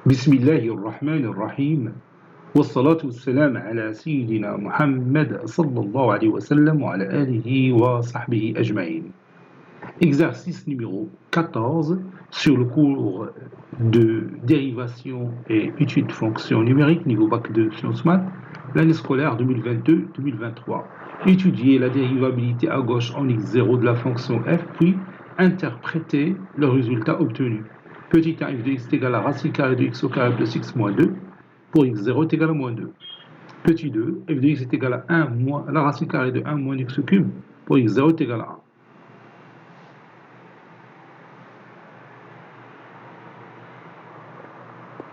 بسم الله الرحمن الرحيم والصلاة والسلام على سيدنا محمد صلى الله عليه وسلم وعلى آله وصحبه أجمعين. Exercice numéro 14 sur le cours de dérivation et études de fonctions numériques niveau bac de sciences maths, l'année scolaire 2022-2023. Étudier la dérivabilité à gauche en x0 de la fonction f, puis interpréter le résultat obtenu. Petit a f de x est égal à racine carrée de x au carré plus x moins 2. Pour x0 est égal à moins 2. Petit 2, f de x est égal à 1 moins la racine carrée de 1 moins x cube. Pour x0 est égal à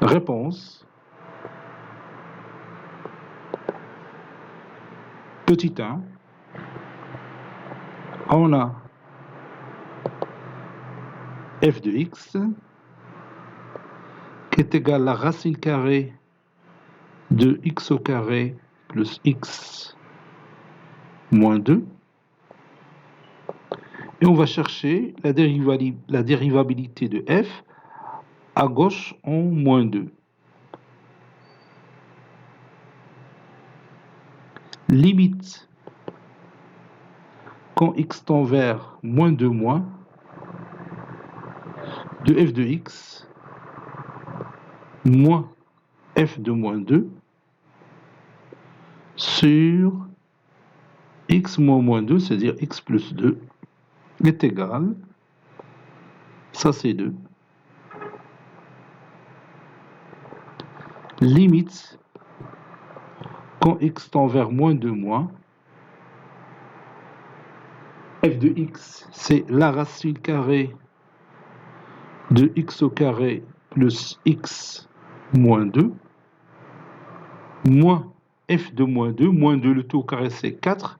1. Réponse. Petit 1. On a f de x qui est égal à la racine carrée de x au carré plus x moins 2. Et on va chercher la dérivabilité de f à gauche en moins 2. Limite quand x tend vers moins 2 moins de f de x moins f de moins 2 sur x moins 2, c'est-à-dire x plus 2, est égal, ça c'est 2, limite quand x tend vers moins 2 moins, f de x c'est la racine carrée de x au carré plus x moins 2, moins f de moins 2 le tout au carré c'est 4,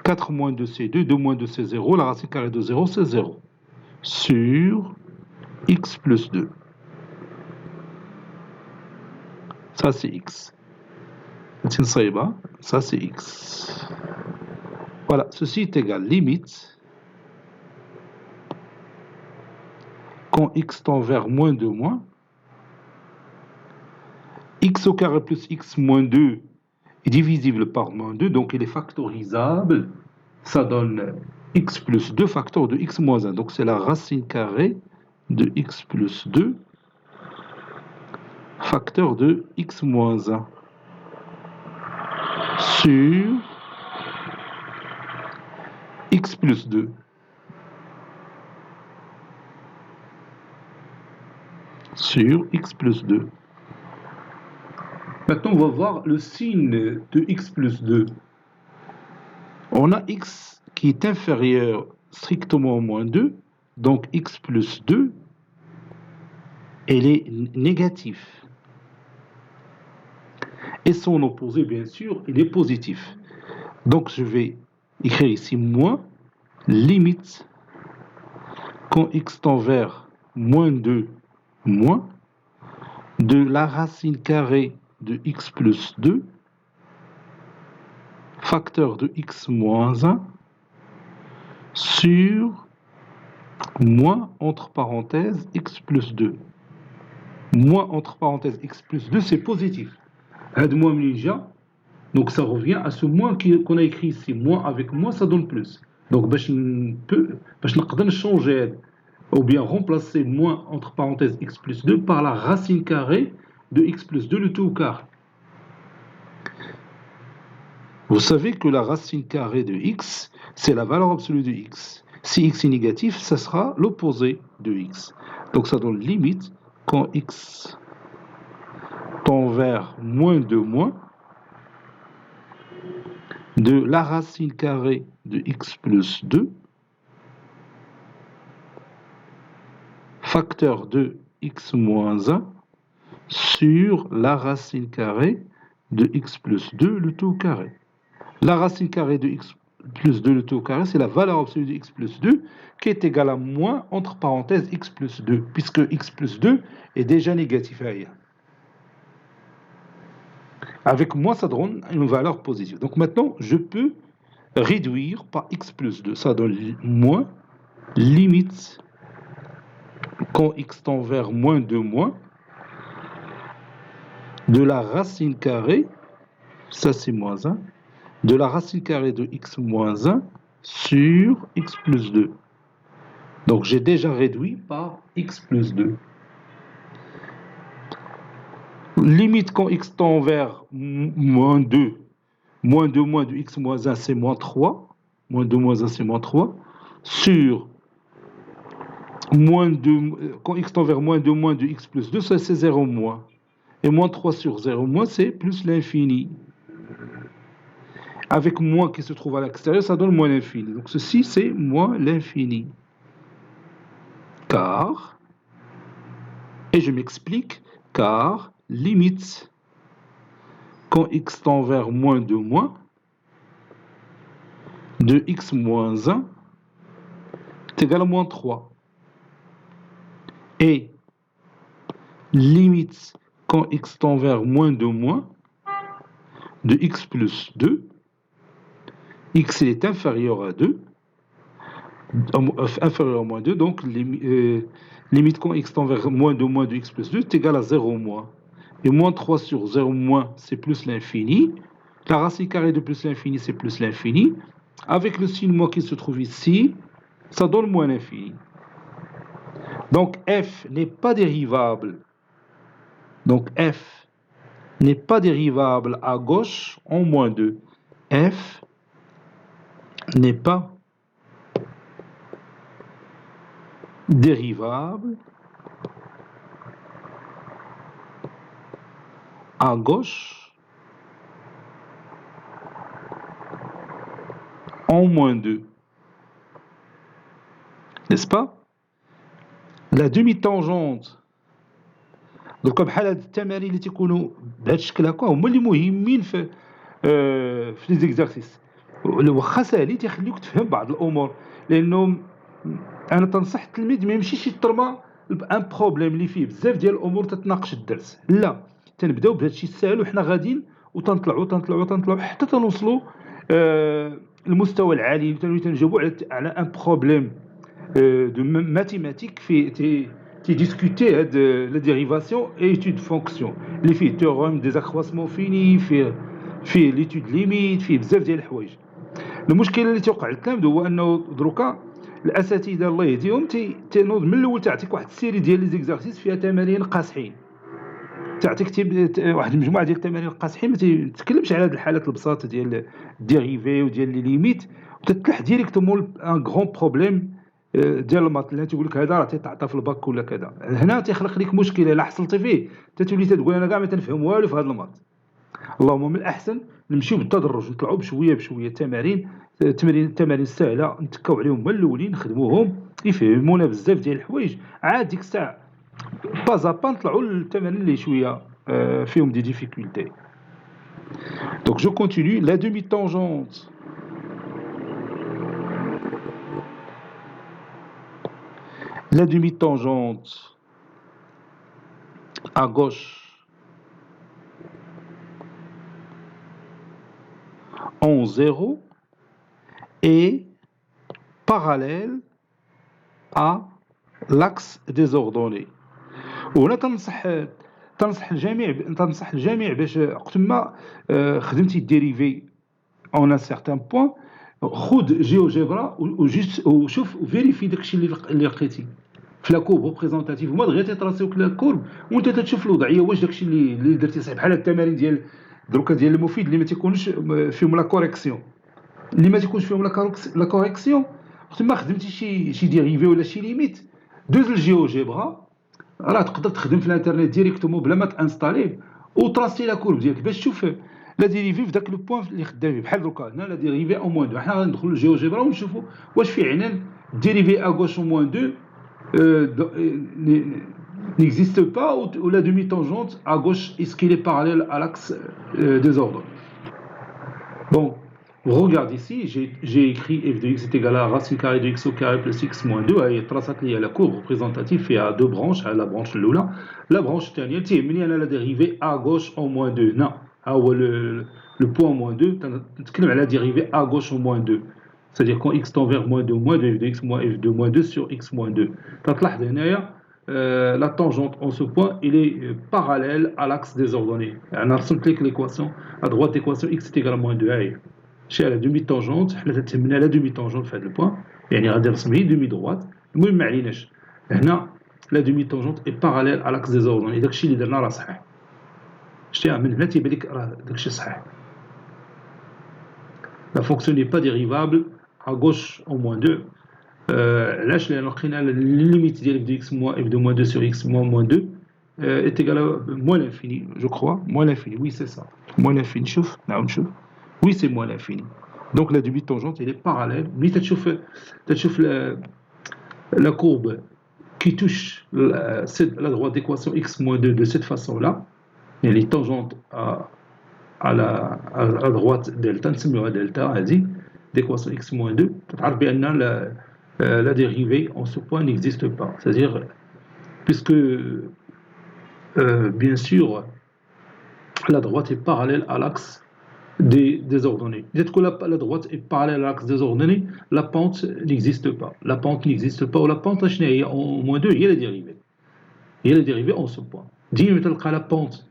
4 moins 2 c'est 2, 2 moins 2 c'est 0, la racine carrée de 0 c'est 0, sur x plus 2. Ça c'est x. Ça c'est x. Voilà, ceci est égal, limite, quand x tend vers moins 2 moins, x au carré plus x moins 2 est divisible par moins 2, donc il est factorisable, ça donne x plus 2 facteur de x moins 1, donc c'est la racine carrée de x plus 2 facteur de x moins 1 sur x plus 2. Sur x plus 2. Maintenant, on va voir le signe de x plus 2. On a x qui est inférieur strictement au moins 2, donc x plus 2, elle est négatif. Et son opposé, bien sûr, il est positif. Donc, je vais écrire ici moins, limite, quand x tend vers moins 2, moins, de la racine carrée de x plus 2, facteur de x moins 1, sur moins, entre parenthèses, x plus 2. Moins, entre parenthèses, x plus 2, c'est positif. Donc ça revient à ce moins qu'on a écrit ici. Moins avec moins, ça donne plus. Donc, je peux changer ou bien remplacer moins, entre parenthèses, x plus 2 par la racine carrée de x plus 2, le tout au carré. Vous savez que la racine carrée de x, c'est la valeur absolue de x. Si x est négatif, ça sera l'opposé de x. Donc ça donne limite quand x tend vers moins 2 moins de la racine carrée de x plus 2 facteur de x moins 1 sur la racine carrée de x plus 2 le tout au carré. La racine carrée de x plus 2 le tout au carré, c'est la valeur absolue de x plus 2 qui est égale à moins, entre parenthèses, x plus 2, puisque x plus 2 est déjà négatif à rien. Avec moins, ça donne une valeur positive. Donc maintenant, je peux réduire par x plus 2. Ça donne moins, limite, quand x tend vers moins 2 moins, de la racine carrée, ça c'est moins 1, de la racine carrée de x moins 1 sur x plus 2. Donc j'ai déjà réduit par x plus 2. Limite quand x tend vers moins 2 moins de x moins 1 c'est moins 3, moins 2 moins 1 c'est moins 3, sur moins 2, quand x tend vers moins de x plus 2, ça c'est 0 moins. Et moins 3 sur 0 moins, c'est plus l'infini. Avec moins qui se trouve à l'extérieur, ça donne moins l'infini. Donc ceci, c'est moins l'infini. Car, et je m'explique, car limite, quand x tend vers moins de x moins 1 est égal à moins 3. Et limite, quand x tend vers moins de x plus 2, x est inférieur à 2, inférieur à moins 2, donc limite quand x tend vers moins de x plus 2 est égal à 0 moins. Et moins 3 sur 0 moins, c'est plus l'infini. La racine carrée de plus l'infini, c'est plus l'infini. Avec le signe moins qui se trouve ici, ça donne moins l'infini. Donc f n'est pas dérivable. Donc f n'est pas dérivable à gauche en moins 2. F n'est pas dérivable à gauche en moins 2. N'est-ce pas? La demi-tangente. Donc بحال هاد التمارين اللي تيكونوا بهذا الشكل هكا هما اللي مهمين في لي زيكزارسيس. واخا ساهلين تيخليوك تفهم بعض الامور، لانه انا تنصح التلميذ ما يمشيش يترمى بان بروبليم اللي فيه بزاف ديال الامور تتناقش الدرس. لا، تنبداو بهذا الشيء الساهل وحنا غاديين وتنطلعوا حتى تنوصلوا المستوى العالي، تنجاوبوا على ان بروبليم de mathématiques qui discutait de la dérivation et étude de fonction. اللي فيه théorème des accroissements finis، فيه l'étude limite، فيه بزاف ديال الحوايج. المشكل اللي توقع للتلاميذ هو انه دروكا الاساتذه الله يهديهم تنوض من الاول تعطيك واحد السيري ديال لي زيكزارسيس فيها تمارين قاصحين، تعطيك واحد المجموعه ديال التمارين القاصحين، ما تتكلمش على هاد الحالات البساطه ديال الديريفي وديال لي ليميت، وتتلح ديريكتومون ان غران بروبليم ديال المات اللي تيقول لك هذا راه تيتعطى في الباك ولا كذا. هنا تيخلق لك مشكل الا حصلتي فيه تتولي تقول انا كاع ما تنفهم والو في هذا المات. اللهم من الاحسن نمشيو بالتدرج، نطلعوا بشويه التمارين السهله نتكاو عليهم من الاولين، نخدموهم يفهمونا بزاف ديال الحوايج، عاد ديك الساعه با نطلعوا للتمارين اللي شويه فيهم دي ديفيكولتي. دونك جو كونتينيو. لا دومي تانجونت la demi-tangente à gauche en 0 est parallèle à l'axe désordonné. وهنا تنصح الجميع باش وقت ما خدمتي الديريفي en un certain point خذ جيوجبرا وشوف فيريفي داكشي اللي لقيتي في لا كورب ريبريزونطاتيف. هما دغيا تيطراسيوك لا كورب وانت تتشوف الوضعيه واش داكشي اللي درتي صحيح. بحال التمارين ديال دروكا ديال المفيد اللي ما تيكونش فيهم لا كوريكسيون، اللي ما تيكونش فيهم لا كوريكسيون وقت ما خدمتي شي ديريفي ولا شي ليميت دوز الجيوجبرا، راه تقدر تخدم في الانترنت ديريكتومون بلا ما تانستالي وتراسي لا كورب ديالك باش تشوف لا ديريفي في داك لو بوين اللي خدام فيه. بحال دروكا هنا لا ديريفي او موان 2، حنا غندخلوا للجيوجبرا ونشوفوا واش فعلا ديريفي ا غوش او موان 2 n'existe pas ou la demi-tangente à gauche est-ce qu'il est parallèle à l'axe des ordres. Bon, regarde ici, j'ai écrit f de x est égal à racine carrée de x au carré plus x moins 2. هي طراسات لي la courbe représentative فيها deux branches، على la branche الاولى. la branche الثانيه تيهمني انا la dérivée à gauche en moins 2. ها هو le point moins 2 تنتكلم على dérivée à gauche en moins 2، c'est-à-dire quand x tend vers moins 2 f de x moins f de moins 2 sur x moins 2. تلاحظ هنايا la tangente en ce point, il est parallèle à l'axe des ordonnées. On a ressenti que l'équation, à droite l'équation x est égale à moins 2a. Chez la demi-tangente, on a la demi-tangente fait le point, يعني غادي نرسم هي demi-droite. المهم ما عليناش. هنا la demi-tangente est parallèle à l'axe des ordonnées. داك الشيء اللي درنا راه صحيح. شتي من هنا تيبان لك راه داك الشيء صحيح. La fonction n'est pas dérivable à gauche en moins 2. علاش لان لقينا الليميت ديالك دو x moins f de moins 2 sur x moins 2 est égal à moins l'infini, je crois, moins l'infini, oui c'est ça, moins l'infini, شوف نعاود نشوف, oui c'est moins l'infini. Donc la demi-tangente elle est parallèle, ملي تشوف la courbe qui touche la droite d'équation x moins 2 de cette façon-là, elle est tangente à droite delta, نسميوها delta هذه d'équation x moins 2, تعرف بأن la dérivée en ce point n'existe pas. C'est-à-dire, puisque, bien sûr, la droite est parallèle à l'axe des ordonnées. Dès que la droite est parallèle à l'axe des ordonnées, la pente n'existe pas. La pente n'existe pas, ou la pente en moins 2, il y a la dérivée. Il y a la dérivée en ce point. Dis, la pente,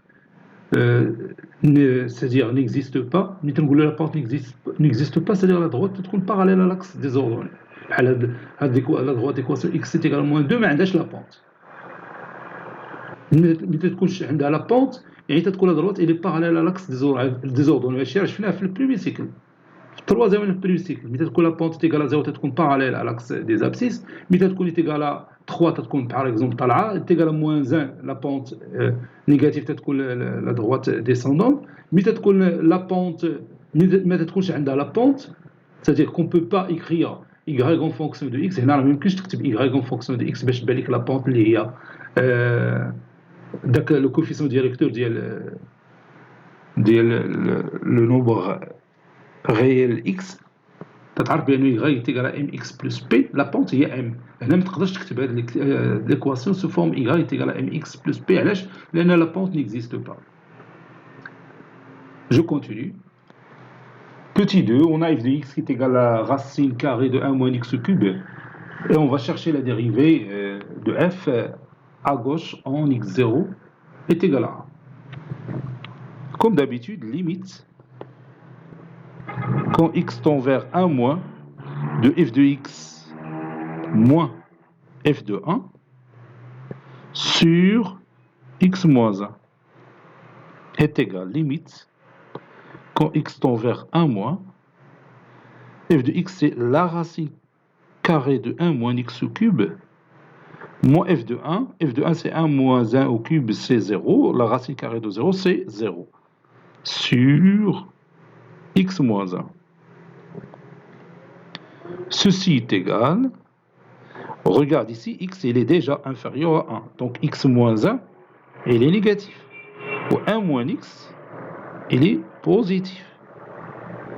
c'est-à-dire n'existe pas, la pente n'existe pas, c'est-à-dire la droite est parallèle à l'axe des ordonnées. La droite équation x est égal à moins 2 ما عندهاش la pente. ملي تكونش عندها la pente يعني تكون la droite elle est parallèle à l'axe des ordonnées. هادشي راه شفناه في البريمي سيكل. في التروازيام من البريمي سيكل ملي تكون la pente est égale à 0 تكون parallèle à l'axe des abscisses. ملي تكون est égale à 3 تكون par exemple طالعه est égal à moins 1 la pente négative تكون la droite descendante. ملي تكون la pente ما تكونش عندها la pente, c'est-à-dire qu'on peut pas écrire y en fonction de x. هنا راه ما يمكنش تكتب y en fonction de x باش تبان لك لا بونط اللي هي داك لو كوفيسيون ديريكتور ديال لو نومبر ريال x تتعرف بانه y est égal à mx plus p. لا بونط هي m. هنا ما تقدرش تكتب هذه ليكواسيون سو فورم y est égal à mx plus p. علاش؟ لان لا بونط n'existe pas. Je continue. Petit 2, on a f de x qui est égal à racine carrée de 1 moins x cube. Et on va chercher la dérivée de f à gauche en x0 est égal à 1. Comme d'habitude, limite quand x tend vers 1 moins de f de x moins f de 1 sur x moins 1 est égal, limite quand x tend vers 1 moins, f de x c'est la racine carrée de 1 moins x au cube, moins f de 1 c'est 1 moins 1 au cube c'est 0, la racine carrée de 0 c'est 0, sur x moins 1. Ceci est égal, regarde ici, x il est déjà inférieur à 1, donc x moins 1 il est négatif, ou 1 moins x il est positif.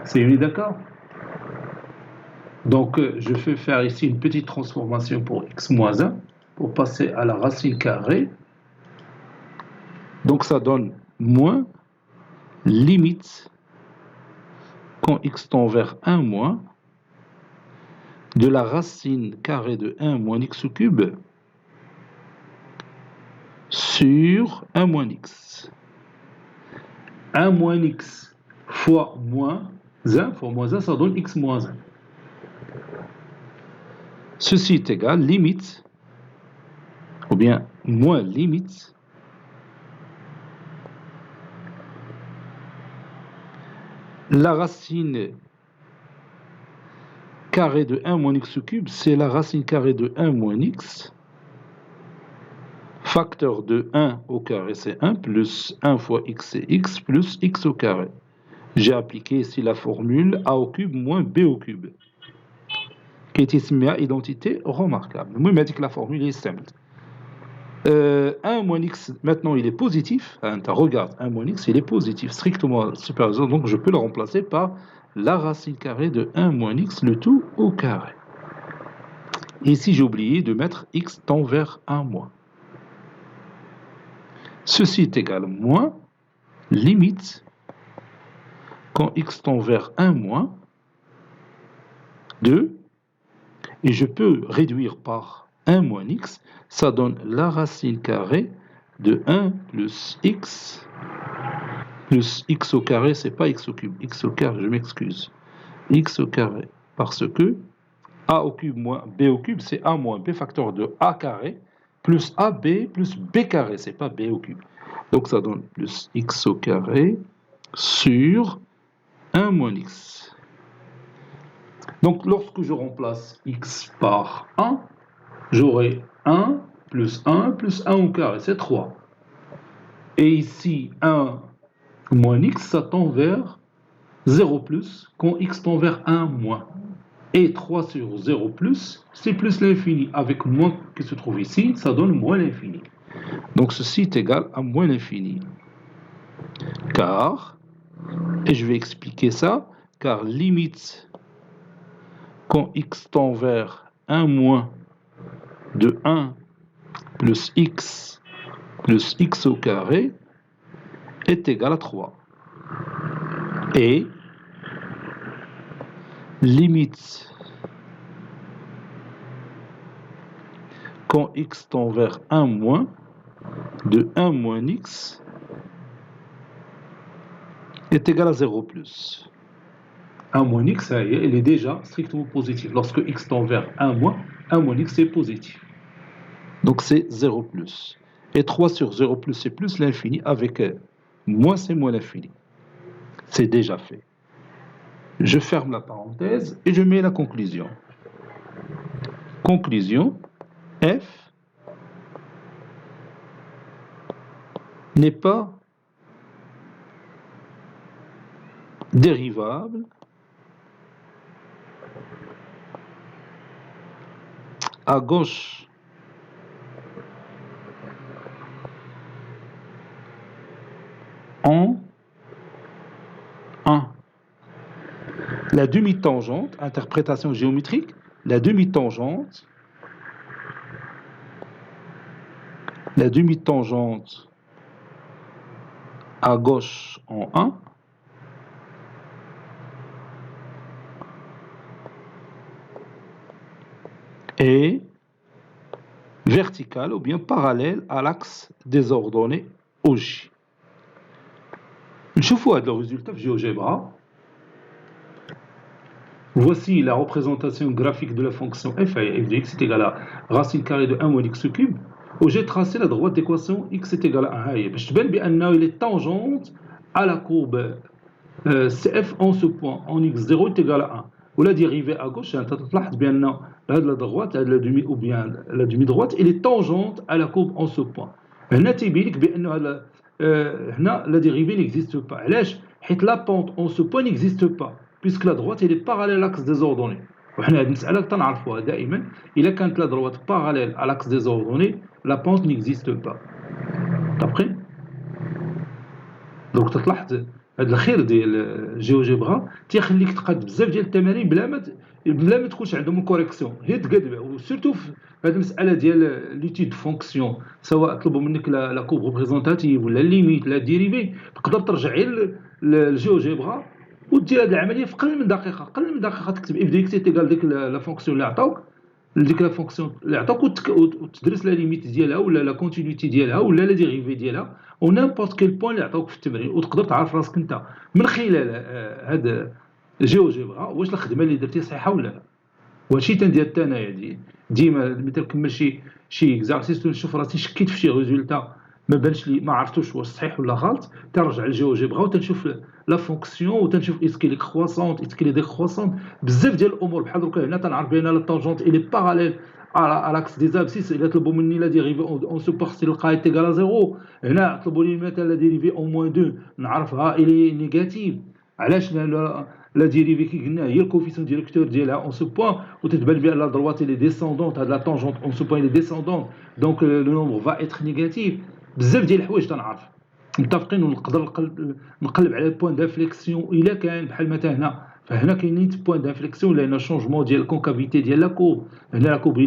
C'est d'accord? Donc, je vais faire ici une petite transformation pour x moins 1, pour passer à la racine carrée. Donc, ça donne moins limite, quand x tend vers 1 moins, de la racine carrée de 1 moins x au cube sur 1 moins x. 1 moins x fois moins 1, ça donne x moins 1. Ceci est égal, limite, ou bien moins limite, la racine carrée de 1 moins x au cube, c'est la racine carrée de 1 moins x, facteur de 1 au carré c'est 1, plus 1 fois x c'est x, plus x au carré. J'ai appliqué ici la formule a au cube moins b au cube, qui est ici à identité remarquable. Moi, il m'a dit que la formule est simple. 1 moins x, maintenant il est positif. Regarde, 1 moins x, il est positif, strictement supérieur. Donc je peux le remplacer par la racine carrée de 1 moins x, le tout au carré. Ici, j'ai oublié de mettre x tend vers 1 moins. Ceci est égal à moins limite quand x tend vers 1 moins 2, et je peux réduire par 1 moins x, ça donne la racine carrée de 1 plus x au carré, c'est pas x au cube, x au carré, je m'excuse, x au carré, parce que a au cube moins b au cube, c'est a moins b facteur de a carré, plus ab plus b carré, c'est pas b au cube. Donc ça donne plus x au carré sur 1 moins x. Donc lorsque je remplace x par 1, j'aurai 1 plus 1 plus 1 au carré, c'est 3. Et ici, 1 moins x, ça tend vers 0 plus, quand x tend vers 1 moins. Et 3 sur 0 plus, c'est plus l'infini. Avec moins qui se trouve ici, ça donne moins l'infini. Donc ceci est égal à moins l'infini. Car, et je vais expliquer ça, car limite quand x tend vers 1 moins de 1 plus x au carré est égal à 3. Et limite quand x tend vers 1 moins de 1 moins x est égal à 0 plus. 1 moins x, elle est déjà strictement positive. Lorsque x tend vers 1 moins x c'est positif. Donc c'est 0 plus. Et 3 sur 0 plus, c'est plus l'infini. Avec moins, c'est moins l'infini. C'est déjà fait. Je ferme la parenthèse et je mets la conclusion. Conclusion, f n'est pas dérivable à gauche en 1. La demi-tangente, interprétation géométrique, la demi-tangente à gauche en 1 est verticale ou bien parallèle à l'axe des ordonnées OJ. نشوفوا هذا الريزولتا في GeoGebra. Voici la représentation graphique de la fonction f de x est égal à racine carrée de 1 moins x cube. Où j'ai tracé la droite d'équation x est égal à 1. باش تبان بأنه il est tangente à la courbe CF en ce point, en x0 est égal à 1. Ou la dérivée à gauche, tu تلاحظ بأن la droite, la demi ou bien la demi-droite, elle est tangente à la courbe en ce point. هنا تيبين لك بأن هنا la dérivée n'existe pas. علاش؟ حيت la pente en ce point n'existe pas, puisque la droite elle est parallèle à l'axe des ordonnées. وحنا هذه المسألة تنعرفوها دائما. إذا كانت la droite parallèle à l'axe des ordonnées, la pente n'existe pas. D'après. Donc تلاحظ هذا الخير ديال جيوجيبرا تيخليك تقاد بزاف ديال التمارين بلا ما تكونش عندهم الكوريكسيون، هي تقاد. وسورتو في هذه المساله ديال ليتيد فونكسيون، سواء طلبوا منك لا كوب ريبريزونتاتيف ولا ليميت لا ديريفي، تقدر ترجع غير للجيوجيبرا ودير هذه العمليه في قل من دقيقه تكتب اف دي اكس تيغال ديك لا فونكسيون اللي عطاوك، ديك لا فونكسيون اللي عطاوك وتدرس لا ليميت ديالها ولا لا كونتينيتي ديالها ولا لا ديريفي ديالها او نيمبورت كيل بوين اللي عطاوك في التمرين، وتقدر تعرف راسك انت من خلال هذا جيوجيبرا واش الخدمه اللي درتي صحيحه ولا لا. وهادشي تندير حتى انايا ديما ملي تنكمل شي اكزارسيس نشوف راسي شكيت في شي ريزولتا ما بانش لي، ما عرفتوش واش صحيح ولا غلط، ترجع للجيوجيبرا وتنشوف لا فونكسيون وتنشوف اسكي لي كرواسونت اسكي لي ديكرواسونت، بزاف ديال الامور. بحال دروك هنا تنعرف بان لا طونجونت الي باراليل على لاكس دي زابسيس. الا طلبوا مني لا ديريفي اون سو بارتي لقاها تيغال زيرو، هنا طلبوا لي مثلا لا ديريفي اون موان 2 نعرفها الي نيجاتيف. علاش؟ لا ديريفي كي قلنا هي الكوفيسيون ديريكتور ديالها اون سو بوين، وتتبان بان لا دروات لي ديسوندونت، هاد لا طونجونت اون سو بوين لي ديسوندونت، دونك لو نومبر فا اتر نيجاتيف. بزاف ديال الحوايج تنعرف متفقين، ونقدر نقلب على بوين دانفليكسيون الا كان بحال مثلا هنا. فهنا كاينين بوين دانفليكسيون لان شونجمون ديال الكونكافيتي ديال لا كوب. هنا لا كوب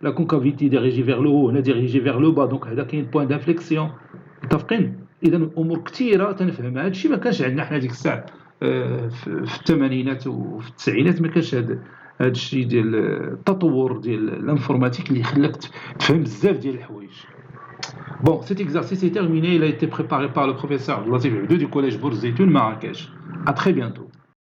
لا كونكافيتي ديريجي فيغ لو، هنا ديريجي فيغ لو با، دونك هذا كاين بوين دانفليكسيون. متفقين؟ اذا امور كثيره تنفهمها. هادشي ما كانش عندنا حنا ديك الساعه في الثمانينات وفي التسعينات، ما كانش هاد هذا الشيء ديال التطور ديال الانفورماتيك اللي خلاك تفهم بزاف ديال الحوايج. Bon, cet exercice est terminé. Il a été préparé par le professeur Latif Abdou du collège Bourg Zeytoun Marrakech. À très bientôt.